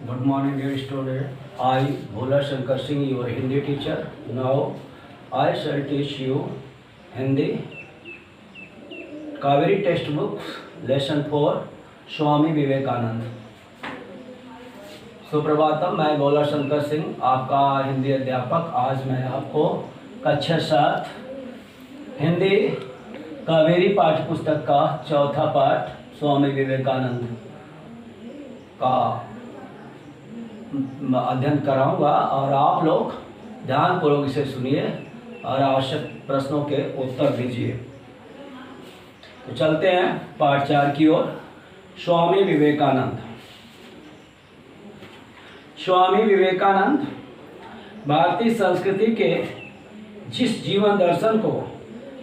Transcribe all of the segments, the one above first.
Good morning, dear student. I, Bhola Shankar Singh, your Hindi teacher. Now, I shall teach you Hindi Kaveri textbook, lesson 4, Swami Vivekananda. Suprabhatam, मैं भोला शंकर सिंह, आपका हिंदी अध्यापक। आज मैं आपको कक्षा 7 हिंदी कावेरी पाठ्य पुस्तक का चौथा पाठ स्वामी विवेकानंद का अध्ययन कराऊंगा और आप लोग ध्यानपूर्वक इसे सुनिए और आवश्यक प्रश्नों के उत्तर दीजिए। तो चलते हैं पाठ 4 की ओर। स्वामी विवेकानंद। स्वामी विवेकानंद भारतीय संस्कृति के जिस जीवन दर्शन को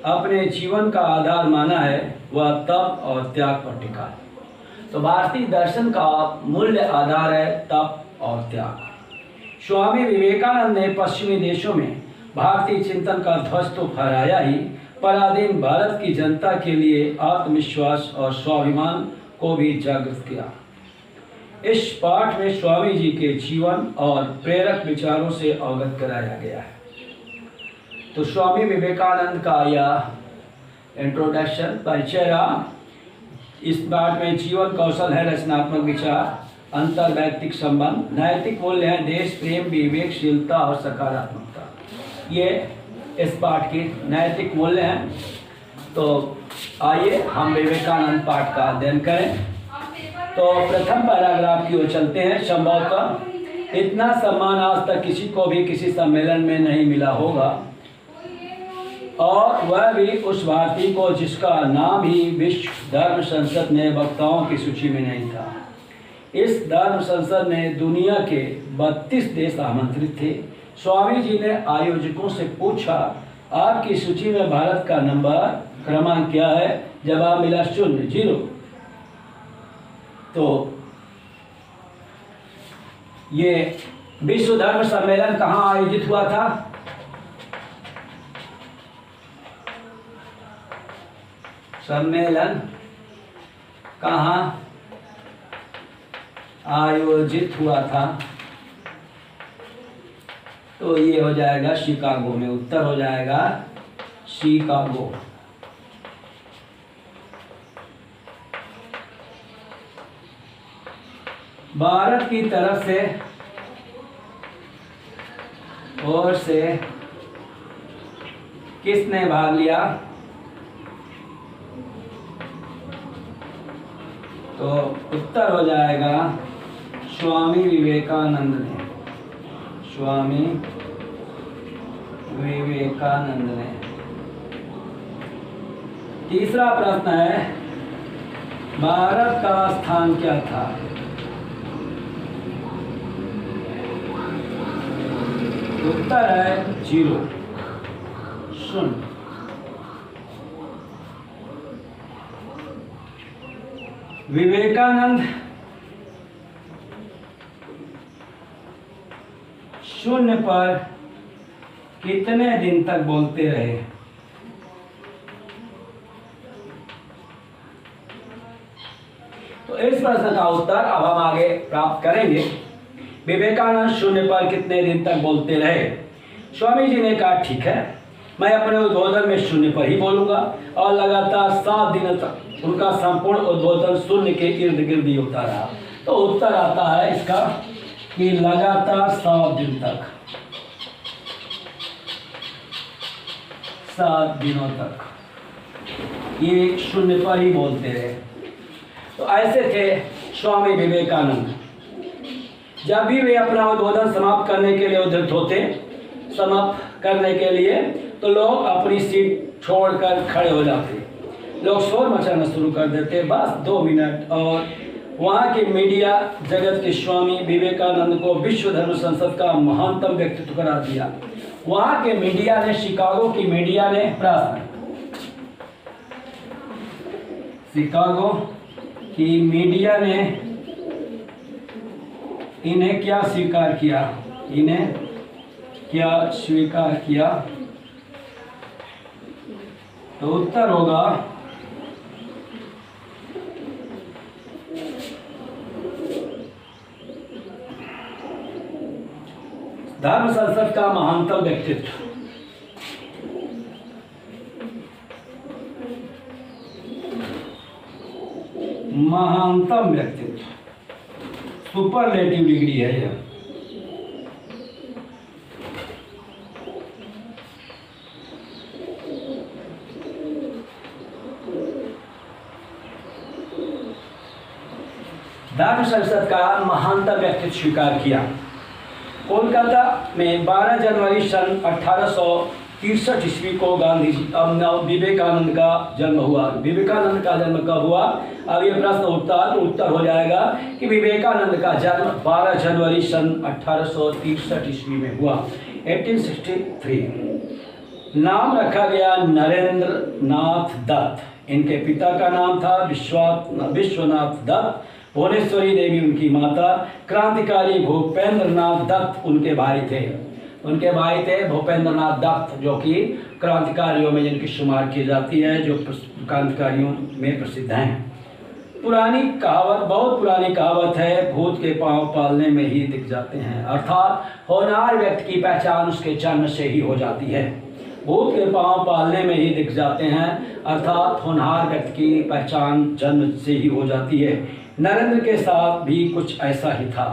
अपने जीवन का आधार माना है वह तप और त्याग पर टिका है। तो भारतीय दर्शन का मूल्य आधार है तप और त्याग। स्वामी विवेकानंद ने पश्चिमी देशों में भारतीय चिंतन का ध्वज तो फहराया ही, पराधीन भारत की जनता के लिए आत्मविश्वास और स्वाभिमान को भी जागृत किया। इस पाठ में स्वामी जी के जीवन और प्रेरक विचारों से अवगत कराया गया है। तो स्वामी विवेकानंद का यह इंट्रोडक्शन परिचय रहा। इस पाठ में जीवन कौशल है, रचनात्मक विचार, अंतर वैयक्तिक संबंध, नैतिक मूल्य है, देश प्रेम, विवेकशीलता और सकारात्मकता। ये इस पाठ की नैतिक मूल्य हैं। तो आइए हम विवेकानंद पाठ का अध्ययन करें। तो प्रथम पैराग्राफ की ओर चलते हैं। संभवतः इतना सम्मान आज तक किसी को भी किसी सम्मेलन में नहीं मिला होगा, और वह भी उस भारतीय को जिसका नाम ही विश्व धर्म संसद में वक्ताओं की सूची में नहीं था। इस धर्म संसद में दुनिया के 32 देश आमंत्रित थे। स्वामी जी ने आयोजकों से पूछा, आपकी सूची में भारत का नंबर क्रमांक क्या है? जवाब मिला 0। तो ये विश्व धर्म सम्मेलन कहाँ आयोजित हुआ था? सम्मेलन कहाँ आयोजित हुआ था? तो ये हो जाएगा शिकागो में। उत्तर हो जाएगा शिकागो। भारत की तरफ से और से किसने भाग लिया? तो उत्तर हो जाएगा स्वामी विवेकानंद ने। स्वामी विवेकानंद ने। तीसरा प्रश्न है, भारत का स्थान क्या था? उत्तर है 0। विवेकानंद शून्य पर कितने दिन तक बोलते रहे? तो इस प्रश्न का उत्तर अब हम आगे प्राप्त करेंगे। विवेकानंद शून्य पर कितने दिन तक बोलते रहे? स्वामी जी ने कहा, ठीक है, मैं अपने उद्बोधन में शून्य पर ही बोलूंगा, और लगातार 7 दिन तक उनका संपूर्ण उद्बोधन शून्य के इर्द गिर्द ही होता रहा। तो उत्तर आता है इसका कि लगातार 7 दिन तक, 7 दिनों तक ये शून्य पर ही बोलते रहे। तो ऐसे थे स्वामी विवेकानंद। जब भी वे अपना उद्बोधन समाप्त करने के लिए उद्युक्त होते, समाप्त करने के लिए, तो लोग अपनी सीट छोड़कर खड़े हो जाते, लोग शोर मचाना शुरू कर देते, बस 2 मिनट। और वहाँ के मीडिया जगत के स्वामी विवेकानंद को विश्व धर्म संसद का महानतम व्यक्तित्व करार दिया। वहाँ के मीडिया ने, शिकागो की मीडिया ने, शिकागो की मीडिया ने इन्हें क्या स्वीकार किया? इन्हें क्या स्वीकार किया? तो उत्तर होगा धर्म संसद का महानतम व्यक्तित्व। महानतम व्यक्तित्व, सुपरलेटिव डिग्री है यह। धर्म संसद का महानतम व्यक्तित्व स्वीकार किया। कोलकाता में 12 जनवरी सन 1863 ईस्वी को गांधी जी विवेकानंद का जन्म हुआ। विवेकानंद का जन्म कब हुआ? अब ये प्रश्न उठता है तो उत्तर हो जाएगा कि विवेकानंद का जन्म 12 जनवरी सन 1863 ईस्वी में हुआ, 1863। नाम रखा गया नरेंद्र नाथ दत्त। इनके पिता का नाम था विश्वनाथ दत्त, भुवनेश्वरी देवी उनकी माता, क्रांतिकारी भूपेंद्र नाथ दत्त उनके भाई थे। उनके भाई थे भूपेंद्र नाथ दत्त, जो कि क्रांतिकारियों में जिनकी शुमार की जाती है, जो क्रांतिकारियों में प्रसिद्ध हैं। पुरानी कहावत, बहुत पुरानी कहावत है, भूत के पांव पालने में ही दिख जाते हैं। अर्थात होनहार व्यक्ति की पहचान उसके जन्म से ही हो जाती है। भूत के पांव पालने में ही दिख जाते हैं, अर्थात होनहार व्यक्ति की पहचान जन्म से ही हो जाती है। नरेंद्र के साथ भी कुछ ऐसा ही था।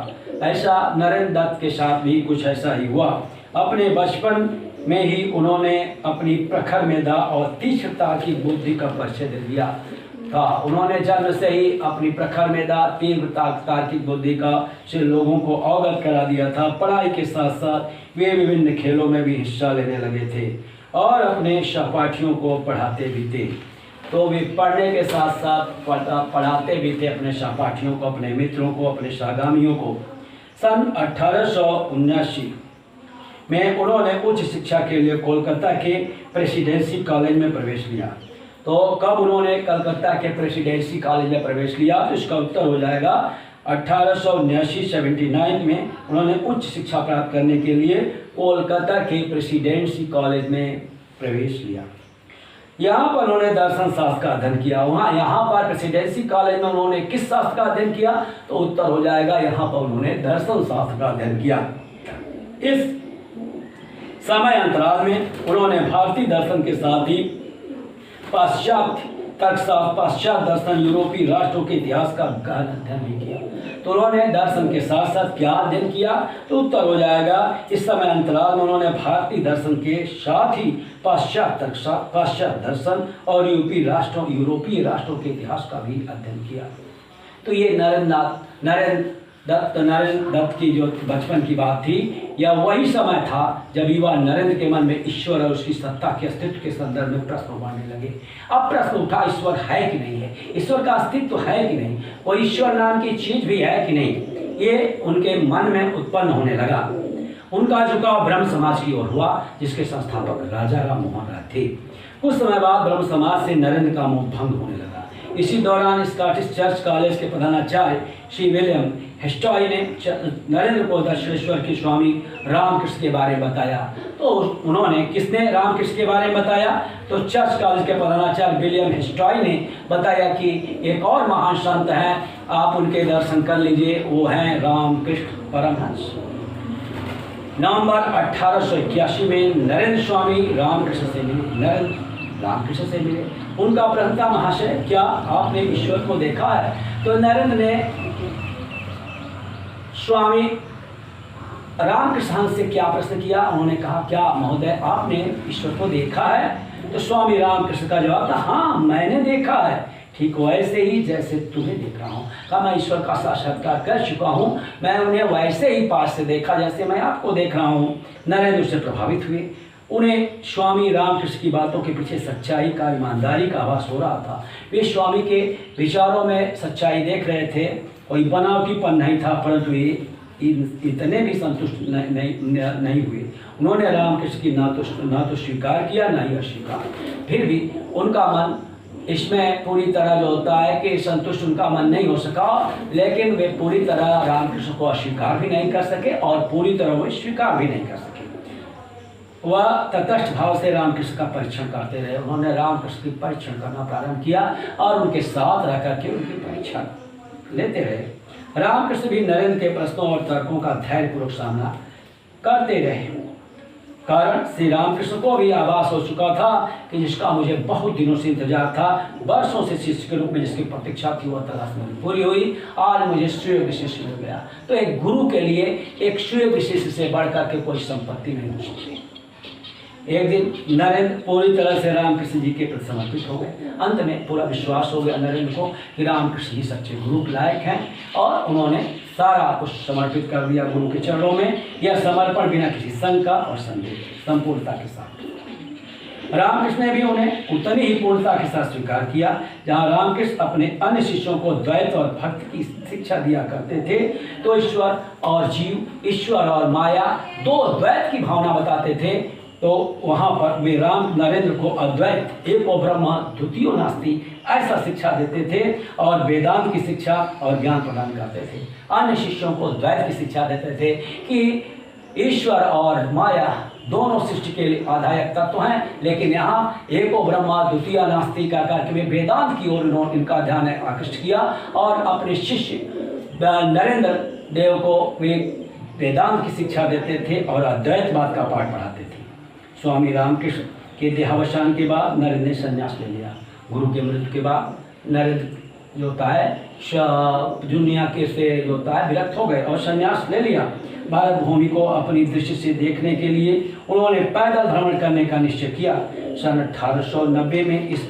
नरेंद्र दत्त के साथ भी कुछ ऐसा ही हुआ। अपने बचपन में ही उन्होंने अपनी प्रखर मेधा और तीक्ष्णता की बुद्धि का परिचय दे दिया था। उन्होंने जन्म से ही अपनी प्रखर मेधा, तीव्रता, तार्किक बुद्धि का से लोगों को अवगत करा दिया था। पढ़ाई के साथ साथ वे विभिन्न खेलों में भी हिस्सा लेने लगे थे और अपने सहपाठियों को पढ़ाते भी थे। तो वे पढ़ने के साथ साथ पढ़ाते भी थे अपने सहपाठियों को, अपने मित्रों को, अपने सहगामियों को। सन 1879 में उन्होंने उच्च शिक्षा के लिए कोलकाता के प्रेसिडेंसी कॉलेज में प्रवेश लिया। तो कब उन्होंने कलकत्ता के प्रेसिडेंसी कॉलेज में प्रवेश लिया? तो इसका उत्तर हो जाएगा 1879 में उन्होंने उच्च शिक्षा प्राप्त करने के लिए कोलकाता के प्रेसिडेंसी कॉलेज में प्रवेश लिया। यहाँ पर उन्होंने दर्शन शास्त्र का अध्ययन किया। यहाँ पर प्रेसिडेंसी कॉलेज में उन्होंने किस शास्त्र का अध्ययन किया? तो उत्तर हो जाएगा यहाँ पर उन्होंने दर्शन शास्त्र का अध्ययन किया। इस समय अंतराल में उन्होंने भारतीय दर्शन के साथ ही पाश्चात्य तर्कशास्त्र, पाश्चात्य दर्शन, यूरोपीय राष्ट्रों के इतिहास का गहन अध्ययन भी किया। तो उन्होंने दर्शन के साथ साथ क्या अध्ययन किया? तो उत्तर हो जाएगा इस समय अंतराल में उन्होंने भारतीय दर्शन के साथ ही पाश्चात्य तर्कशास्त्र, पाश्चात्य दर्शन और यूरोपीय राष्ट्रों के इतिहास का भी अध्ययन किया। तो ये नरेंद्र दत्त की जो बचपन की बात थी, यह वही समय था जब युवा नरेंद्र के मन में ईश्वर और उसकी सत्ता के अस्तित्व के संदर्भ में प्रश्न उठने लगे। अब प्रश्न उठा, ईश्वर है कि नहीं है, ईश्वर का अस्तित्व है कि नहीं, कोई ईश्वर नाम की चीज भी है कि नहीं, ये उनके मन में उत्पन्न होने लगा। उनका झुकाव ब्रह्म समाज की ओर हुआ, जिसके संस्थापक राजा राम मोहन राय थे। कुछ समय बाद ब्रह्म समाज से नरेंद्र का मोह भंग होने लगा। इसी दौरान स्कॉटिश चर्च कॉलेज के प्रधानाचार्य श्री विलियम हेस्टॉय ने नरेंद्र को दक्षिणेश्वर के स्वामी रामकृष्ण के बारे में बताया। तो उन्होंने, किसने रामकृष्ण के बारे में बताया? तो चर्च कॉलेज के प्रधानाचार्य विलियम हेस्टॉय ने बताया कि एक और महान संत हैं, आप उनके दर्शन कर लीजिए, वो हैं रामकृष्ण परमहंस। नवंबर 1881 में नरेंद्र स्वामी रामकृष्ण से मिले। उनका प्रश्न, महाशय क्या आपने ईश्वर को देखा है? तो नरेंद्र ने स्वामी रामकृष्ण हंस से क्या प्रश्न किया? उन्होंने कहा, क्या महोदय आपने ईश्वर को देखा है? तो स्वामी रामकृष्ण का जवाब था, हाँ मैंने देखा है, ठीक वैसे ही जैसे तुम्हें देख रहा हूँ। कहा, मैं ईश्वर का साक्षात्कार कर चुका हूँ, मैं उन्हें वैसे ही पास से देखा जैसे मैं आपको देख रहा हूँ। नरेंद्र उससे प्रभावित हुए। उन्हें स्वामी रामकृष्ण की बातों के पीछे सच्चाई का, ईमानदारी का आभास हो रहा था। वे स्वामी के विचारों में सच्चाई देख रहे थे, कोई बनावटीपन नहीं था, परंतु ये इतने भी संतुष्ट नहीं हुए। उन्होंने रामकृष्ण की ना तो स्वीकार किया ना ही अस्वीकार। फिर भी उनका मन इसमें पूरी तरह जो होता है कि संतुष्ट उनका मन नहीं हो सका, लेकिन वे पूरी तरह रामकृष्ण को अस्वीकार भी नहीं कर सके और पूरी तरह वो स्वीकार भी नहीं कर सके। वह तटस्थ भाव से रामकृष्ण का परीक्षण करते रहे। उन्होंने रामकृष्ण की परीक्षण करना प्रारंभ किया और उनके साथ रह करके उनकी परीक्षा लेते रहे। रामकृष्ण भी नरेंद्र के प्रश्नों और तर्कों का धैर्यपूर्वक सामना करते रहे। कारण श्री रामकृष्ण को भी आभास हो चुका था कि जिसका मुझे बहुत दिनों से इंतजार था, वर्षों से शिष्य के रूप में जिसकी प्रतीक्षा थी, वह तलाश में पूरी हुई। आज मुझे सुयोग्य शिष्य मिल गया। तो एक गुरु के लिए एक सुयोग्य शिष्य से बढ़कर के कोई संपत्ति नहीं हो सकती। एक दिन नरेंद्र पूरी तरह से रामकृष्ण जी के प्रति समर्पित हो गए। अंत में पूरा विश्वास हो गया नरेंद्र को कि रामकृष्ण जी सच्चे गुरु के लायक हैं, और उन्होंने सारा कुछ समर्पित कर दिया गुरु के चरणों में। यह समर्पण बिना किसी शंका और संदेह संपूर्णता के साथ। रामकृष्ण ने भी उन्हें उतनी ही पूर्णता के साथ स्वीकार किया। जहाँ रामकृष्ण अपने अन्य शिष्यों को द्वैत और भक्ति की शिक्षा दिया करते थे, तो ईश्वर और जीव, ईश्वर और माया दो द्वैत की भावना बताते थे, तो वहाँ पर वे नरेंद्र को अद्वैत, एको ब्रह्म द्वितीयो नास्ति ऐसा शिक्षा देते थे और वेदांत की शिक्षा और ज्ञान प्रदान करते थे। अन्य शिष्यों को द्वैत की शिक्षा देते थे कि ईश्वर और माया दोनों सृष्टि के लिए आधायक तत्व हैं, लेकिन यहाँ एको ब्रह्म द्वितीय नास्ति का करके वे वेदांत की ओर इनका ध्यान आकृष्ट किया, और अपने शिष्य नरेंद्र देव को वे वेदांत की शिक्षा देते थे और अद्वैतवाद का पाठ पढ़ाते थे। स्वामी रामकृष्ण के देहावसान के बाद नरेंद्र ने संन्यास ले लिया। गुरु के मृत्यु के बाद नरेंद्र जो होता है दुनिया के से जो होता है विरक्त हो गए और संन्यास ले लिया। भारत भूमि को अपनी दृष्टि से देखने के लिए उन्होंने पैदल भ्रमण करने का निश्चय किया। सन 1890 में इस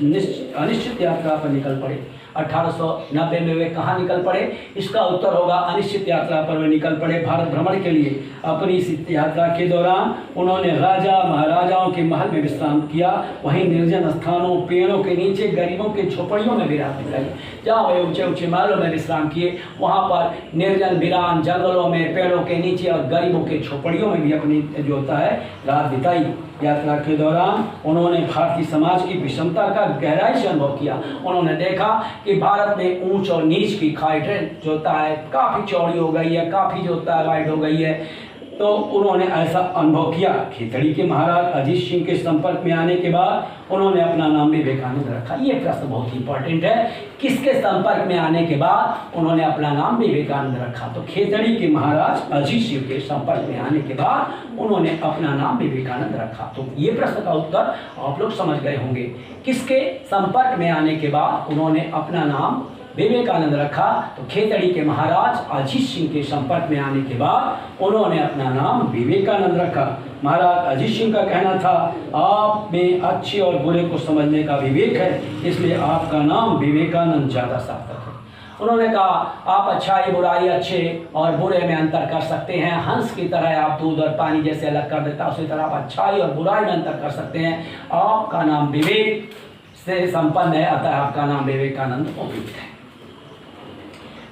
अनिश्चित यात्रा पर निकल पड़े। 1890 में वे कहाँ निकल पड़े? इसका उत्तर होगा अनिश्चित यात्रा पर वे निकल पड़े भारत भ्रमण के लिए। अपनी इस यात्रा के दौरान उन्होंने राजा महाराजाओं के महल में विश्राम किया, वहीं निर्जन स्थानों, पेड़ों के नीचे, गरीबों के झोपड़ियों में भी रात बिताई। जहाँ वे ऊंचे ऊंचे महलों में विश्राम किए, वहाँ पर निर्जन वीरान जंगलों में, पेड़ों के नीचे और गरीबों के झोपड़ियों में भी अपनी जो होता है रात बिताई। यात्रा के दौरान उन्होंने भारतीय समाज की विषमता का गहराई से अनुभव किया। उन्होंने देखा कि भारत में ऊंच और नीच की खाई जो होता है काफ़ी चौड़ी हो गई है, काफ़ी जो होता है वाइड हो गई है। तो उन्होंने ऐसा अनुभव किया। खेतड़ी के महाराज अजीत सिंह के संपर्क में आने के बाद उन्होंने अपना नाम विवेकानंद रखा। ये प्रश्न बहुत इंपॉर्टेंट है, किसके संपर्क में आने के बाद उन्होंने अपना नाम विवेकानंद रखा? तो खेतड़ी के महाराज अजीत सिंह के संपर्क में आने के बाद उन्होंने अपना नाम विवेकानंद रखा। तो ये प्रश्न का उत्तर आप लोग समझ गए होंगे। किसके संपर्क में आने के बाद उन्होंने अपना नाम विवेकानंद रखा? तो खेतड़ी के महाराज अजीत सिंह के संपर्क में आने के बाद उन्होंने अपना नाम विवेकानंद रखा। महाराज अजीत सिंह का कहना था, आप में अच्छे और बुरे को समझने का विवेक है, इसलिए आपका नाम विवेकानंद ज़्यादा सार्थक है। उन्होंने कहा, आप अच्छाई बुराई, अच्छे और बुरे में अंतर कर सकते हैं। हंस की तरह आप दूध और पानी जैसे अलग कर देता, उसी तरह आप अच्छाई और बुराई में अंतर कर सकते हैं। आपका नाम विवेक से संपन्न है, अतः आपका नाम विवेकानंद उपयुक्त है।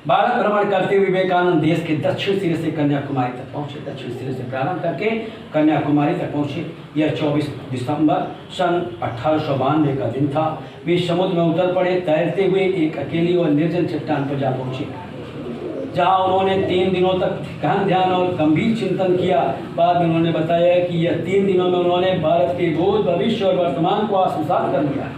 भारत भ्रमण करते हुए विवेकानंद देश के दक्षिण सिरे से कन्याकुमारी तक पहुंचे। दक्षिण सिरे से प्रारंभ करके कन्याकुमारी तक पहुंचे। यह 24 दिसंबर सन 1892 का दिन था। वे समुद्र में उतर पड़े। तैरते हुए एक अकेली और निर्जन चट्टान पर जा पहुंचे, जहां उन्होंने 3 दिनों तक गहन ध्यान और गंभीर चिंतन किया। बाद में उन्होंने बताया कि यह 3 दिनों में उन्होंने भारत के भूत, भविष्य और वर्तमान को आत्मसात कर लिया।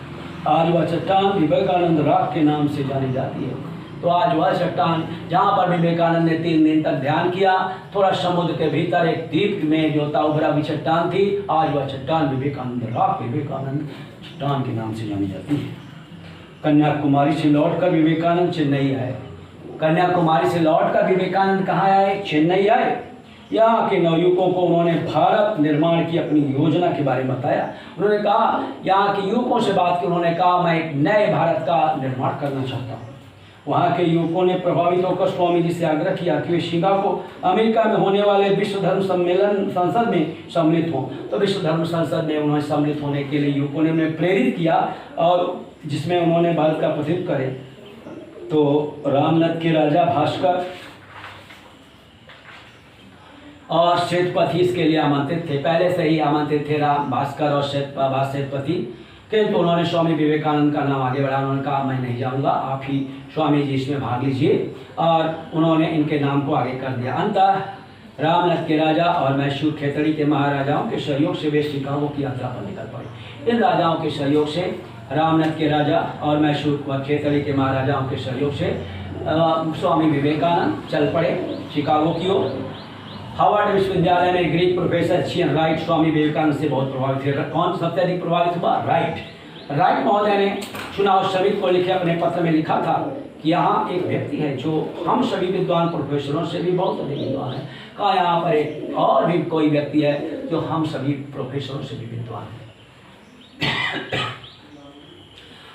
आज वह चट्टान विवेकानंद रॉक के नाम से जानी जाती है। तो आज वह चट्टान जहाँ पर विवेकानंद ने 3 दिन तक ध्यान किया, थोड़ा समुद्र के भीतर एक द्वीप में जो था उभरा हुई चट्टान थी, आज वह चट्टान विवेकानंद रॉक, विवेकानंद चट्टान के नाम से जानी जाती है। कन्याकुमारी से लौटकर विवेकानंद चेन्नई आए। कन्याकुमारी से लौटकर विवेकानंद कहाँ आए? चेन्नई आए। यहाँ के नवयुवकों को उन्होंने भारत निर्माण की अपनी योजना के बारे में बताया। उन्होंने कहा, यहाँ के युवकों से बात की, उन्होंने कहा, मैं एक नए भारत का निर्माण करना चाहता हूँ। वहाँ के युवकों ने प्रभावित होकर स्वामी जी से आग्रह किया कि वे शिकागो अमेरिका में होने वाले विश्व धर्म सम्मेलन संसद में सम्मिलित हों। तो विश्व धर्म संसद में उन्होंने सम्मिलित होने के लिए युवकों ने उन्हें प्रेरित किया, और जिसमें उन्होंने भारत का प्रतिनिधित्व करे। तो रामनाथ के राजा भास्कर और श्वेतपति इसके लिए आमंत्रित थे, पहले से ही आमंत्रित थे राम भास्कर और श्वेतपति के। तो उन्होंने स्वामी विवेकानंद का नाम आगे बढ़ाया। उन्होंने कहा, मैं नहीं जाऊंगा, आप ही स्वामी जी इसमें भाग लीजिए, और उन्होंने इनके नाम को आगे कर दिया। अंततः रामनाथ के राजा और मैसूर खेतड़ी के महाराजाओं के सहयोग से वे शिकागो की यात्रा पर निकल पड़े। इन राजाओं के सहयोग से, रामनाथ के राजा और मैसूर व खेतड़ी के महाराजाओं के सहयोग से स्वामी विवेकानंद चल पड़े शिकागो की ओर। हार्वर्ड विश्वविद्यालय में Greek professor चियन right Swami Vivekananda से बहुत प्रभावित थे। कौन सबसे अधिक प्रभावित हुआ? राइट महोदय ने चुनाव समिति को लिखे अपने पत्र में लिखा था कि यहाँ एक व्यक्ति है जो हम सभी विद्वान प्रोफेसरों से भी बहुत अधिक विद्वान है। कहा यहाँ पर एक और भी कोई व्यक्ति है जो हम सभी प्रोफेसरों से भी विद्वान है।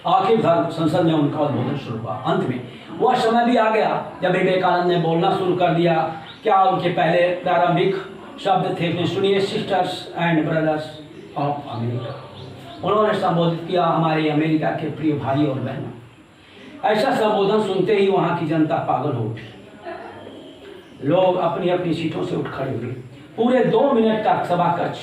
आखिरकार संसद में उनका उद्बोधन शुरू हुआ। अंत में वह समय भी आ गया जब विवेकानंद ने बोलना शुरू कर दिया। क्या उनके पहले प्रारंभिक शब्द थे? सुनिए, sisters and brothers of America. उन्होंने संबोधित किया, हमारे अमेरिका के प्रिय भाई और बहनों। ऐसा संबोधन सुनते ही वहां की जनता पागल हो उठी। लोग अपनी अपनी सीटों से उठ खड़े हुए। पूरे 2 मिनट तक सभा कक्ष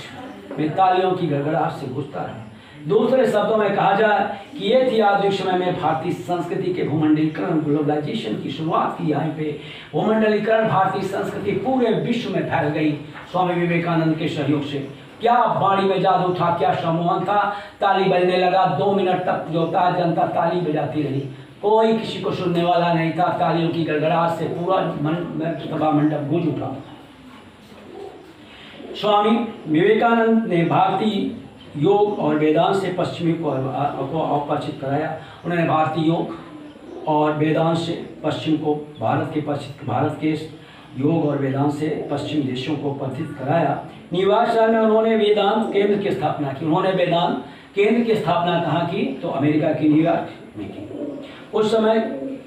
में तालियों की गड़गड़ाहट से गूंजता रहा। दूसरे शब्दों में कहा जाए कि ये थी आधुनिक समय में भारतीय संस्कृति के भूमंडलीकरण, ग्लोबलाइजेशन की शुरुआत की। यहाँ पे भूमंडलीकरण भारतीय संस्कृति पूरे विश्व में फैल गई स्वामी विवेकानंद के सहयोग से। क्या वाणी में जादू था, क्या सम्मोहन था। ताली बजने लगा। 2 मिनट तक जो था जनता ताली बजाती रही। कोई किसी को सुनने वाला नहीं था। तालियों की गड़गड़ाहट से पूरा सभा मंडप गूंज उठा। स्वामी विवेकानंद ने भारतीय योग और वेदांत से पश्चिमी को अपरिचित कराया। उन्होंने भारतीय योग और वेदांत से पश्चिम को भारत के योग और वेदांत से पश्चिमी देशों को परिचित कराया। न्यूयॉर्क शहर में उन्होंने वेदांत केंद्र की स्थापना की। उन्होंने वेदांत केंद्र की स्थापना कहाँ की? तो अमेरिका की न्यूयॉर्क में की। उस समय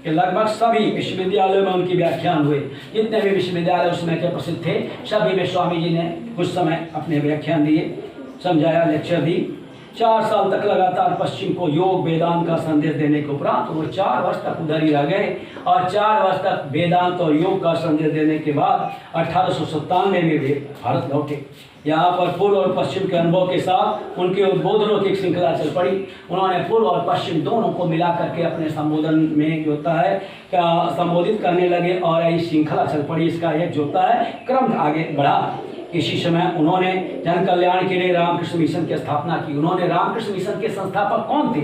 के लगभग सभी विश्वविद्यालयों में उनकी व्याख्यान हुए। जितने भी विश्वविद्यालय उस समय के प्रसिद्ध थे, सभी में स्वामी जी ने कुछ समय अपने व्याख्यान दिए, समझाया, लेक्चर दी। 4 साल तक लगातार पश्चिम को योग वेदांत का संदेश देने के उपरांत वो 4 वर्ष तक उधर ही रह गए और 4 वर्ष तक वेदांत और योग का संदेश देने के बाद 1897 में वे भारत लौटे। यहाँ पर पूर्व और पश्चिम के अनुभव के साथ उनके उद्बोधनों की एक श्रृंखला चल पड़ी। उन्होंने पूर्व और पश्चिम दोनों को मिला करके अपने संबोधन में जो होता है क्या संबोधित करने लगे और यही श्रृंखला चल पड़ी। इसका एक जो होता है क्रम आगे बढ़ा। इसी समय उन्होंने जन कल्याण के लिए रामकृष्ण मिशन की स्थापना की। उन्होंने रामकृष्ण मिशन के संस्थापक कौन थे?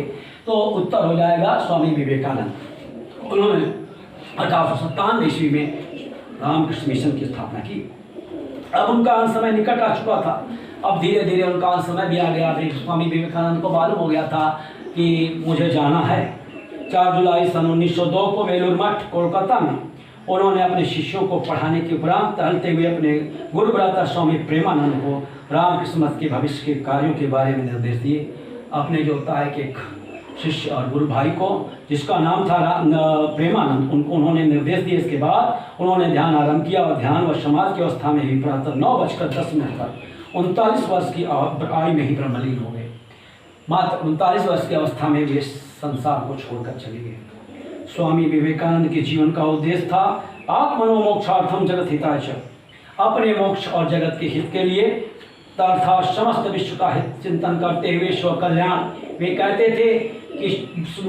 तो उत्तर हो जाएगा स्वामी विवेकानंद। उन्होंने 1897 ईस्वी में रामकृष्ण मिशन की स्थापना की। अब उनका अंत समय निकट आ चुका था। अब धीरे धीरे उनका अंत समय भी आ गया। स्वामी विवेकानंद को मालूम हो गया था कि मुझे जाना है। 4 जुलाई सन 1902 को बेलूर मठ कोलकाता में उन्होंने अपने शिष्यों को पढ़ाने के उपरांत टहलते हुए अपने गुरुभ्राता स्वामी प्रेमानंद को रामकृष्ण मठ के भविष्य के कार्यों के बारे में निर्देश दिए। अपने जो होता है कि एक शिष्य और गुरु भाई को जिसका नाम था प्रेमानंद, उनको उन्होंने निर्देश दिए। इसके बाद उन्होंने ध्यान आरंभ किया और ध्यान व समाज की अवस्था में ही प्रातः 9:10 पर 39 वर्ष की आयु में ही ब्रह्मलीन हो गए। मात्र 39 वर्ष की अवस्था में वे संसार को छोड़कर चले गए। स्वामी विवेकानंद के जीवन का उद्देश्य था आत्मनोमोक्षार्थम जगत हिताय च, अपने मोक्ष और जगत के हित के लिए तथा समस्त विश्व का हित चिंतन करते हुए स्व कल्याण। वे कहते थे कि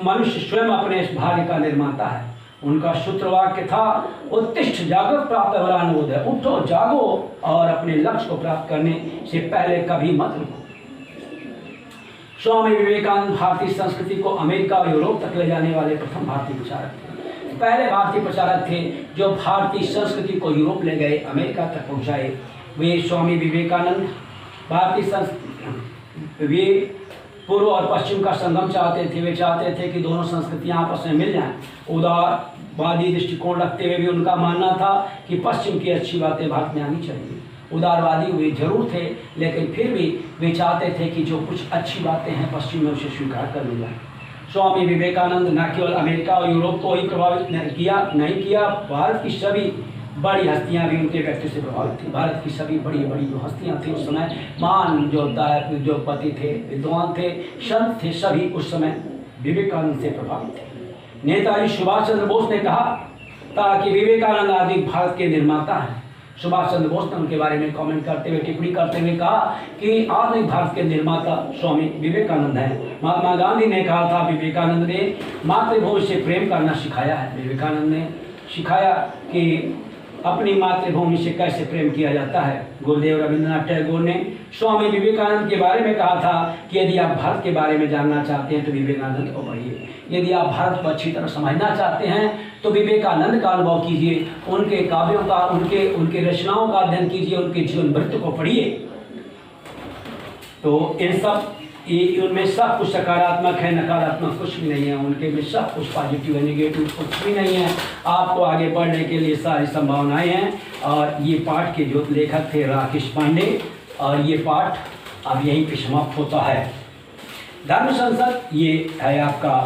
मनुष्य स्वयं अपने इस भाग्य का निर्माता है। उनका सूत्रवाक्य था उत्तिष्ठ जागृत प्राप्त वरानुबोध है। उठो, जागो और अपने लक्ष्य को प्राप्त करने से पहले कभी मत रुको। स्वामी विवेकानंद भारतीय संस्कृति को अमेरिका और यूरोप तक ले जाने वाले प्रथम भारतीय प्रचारक थे। पहले भारतीय प्रचारक थे जो भारतीय संस्कृति को यूरोप ले गए, अमेरिका तक पहुंचाए। वे स्वामी विवेकानंद भारतीय संस्कृति, वे पूर्व और पश्चिम का संगम चाहते थे। वे चाहते थे कि दोनों संस्कृतियां आपस में मिल जाएं। उदारवादी दृष्टिकोण रखते हुए भी उनका मानना था कि पश्चिम की अच्छी बातें भारत में आनी चाहिए। उदारवादी वे जरूर थे, लेकिन फिर भी वे चाहते थे कि जो कुछ अच्छी बातें हैं पश्चिम में उसे स्वीकार कर लिया। स्वामी विवेकानंद न केवल अमेरिका और यूरोप को ही प्रभावित नहीं किया, भारत की सभी बड़ी हस्तियां भी उनके व्यक्ति से प्रभावित थी। भारत की सभी बड़ी बड़ी जो हस्तियां थी उस समय, महान जो उद्योगपति थे, विद्वान थे, संत थे, सभी उस समय विवेकानंद से प्रभावित थे। नेताजी सुभाष चंद्र बोस ने कहा था कि विवेकानंद आधुनिक भारत के निर्माता हैं। सुभाष चंद्र बोस ने उनके बारे में कमेंट करते हुए, टिप्पणी करते हुए कहा कि आधुनिक भारत के निर्माता स्वामी विवेकानंद हैं। महात्मा गांधी ने कहा था विवेकानंद ने मातृभूमि से प्रेम करना सिखाया है। विवेकानंद ने सिखाया कि अपनी मातृभूमि से कैसे प्रेम किया जाता है। गुरुदेव रविंद्रनाथ टैगोर ने स्वामी विवेकानंद के बारे में कहा था कि यदि आप भारत के बारे में जानना चाहते हैं तो विवेकानंद को पढ़िए। यदि आप भारत को अच्छी तरह समझना चाहते हैं तो विवेकानंद का अनुभव कीजिए, उनके काव्यों का, उनके रचनाओं का अध्ययन कीजिए, उनके जीवन वृत्त को पढ़िए। तो उनमें सब कुछ सकारात्मक है, नकारात्मक कुछ भी नहीं है, उनके में सब कुछ पॉजिटिव है, नेगेटिव कुछ भी नहीं है। आपको आगे बढ़ने के लिए सारी संभावनाएं हैं। और ये पाठ के जो लेखक थे राकेश पांडे, और ये पाठ अब यहीं पे समाप्त होता है। धर्म संसद ये है आपका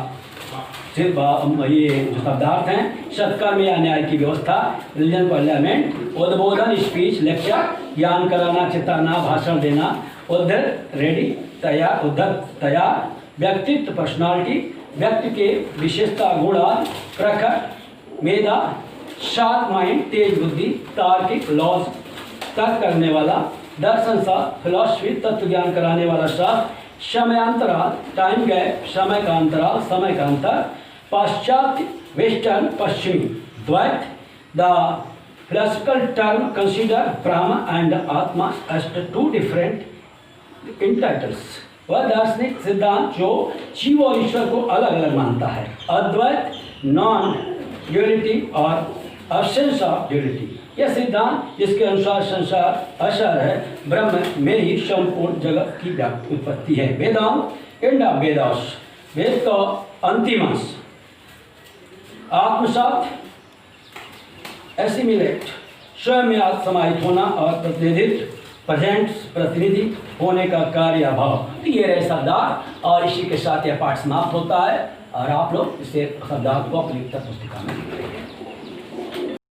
सिर्फ ये जो शब्दार्थ हैं, सत्कर्म या न्याय की व्यवस्था, रिलीजन पार्लियामेंट, उद्बोधन स्पीच लेक्चर, ज्ञान कराना, चिताना, भाषण देना, उद्धत रेडी तैयार, उद्धत तैयार, व्यक्तित्व पर्सनालिटी, व्यक्ति के विशेषता गुण, प्रखर मेधा, शार्प माइंड, तेज बुद्धि, तार्किक लॉज, तर्क करने वाला, दर्शन शास्त्र, फिलॉसफी, तत्व ज्ञान कराने वाला शास्त्र, समयांतराल, टाइम गैप, समय का अंतराल, समय का अंतर, पाश्चात्य वेस्टर्न पश्चिमी, द्वैत, the philosophical term consider Brahma and आत्मा एज टू डिफरेंट इंटाइटल्स। वह दार्शनिक सिद्धांत जो जीव और ईश्वर को अलग अलग मानता है। अद्वैत, नॉन ड्यूअलिटी और अब्सेंस ऑफ ड्यूअलिटी, यह सिद्धांत जिसके अनुसार संसार असार है, ब्रह्म में ही संपूर्ण जगत की उत्पत्ति है। वेदांत, एंड ऑफ वेदास, वेद का अंतिम अंश, आत्मसात, एसिमिलेट, स्वयं में समाहित होना और प्रतिनिधित्व, प्रेजेंट प्रतिनिधि होने का कार्य अभाव। ये रहे शब्दार्थ, और इसी के साथ यह पाठ समाप्त होता है। और आप लोग इसे शब्दार्थ को अपनी पुस्तिका में लिख लेंगे।